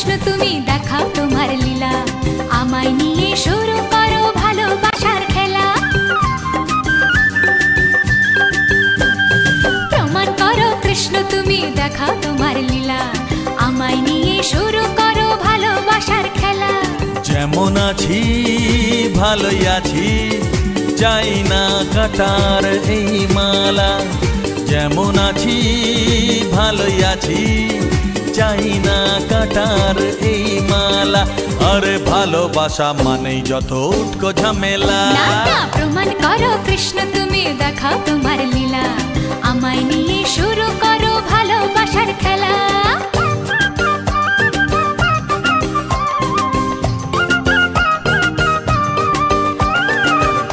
কৃষ্ণ তুমি দেখাও তোমার লীলা, আমায় নিয়ে শুরু করো ভালোবাসার খেলা। প্রমাণ করো কৃষ্ণ তুমি দেখাও তোমার লীলা, আমায় নিয়ে শুরু করো ভালোবাসার খেলা। যেমন আছি ভালোই আছি, চাই না কাটার এই মালা। যেমন আছি ভালোই আছি, চাই না কাটার এই মালা। আরে ভালোবাসা মানেই যত উটকো ঝামেলা। না না, প্রমাণ করো কৃষ্ণ তুমি দেখাও তোমার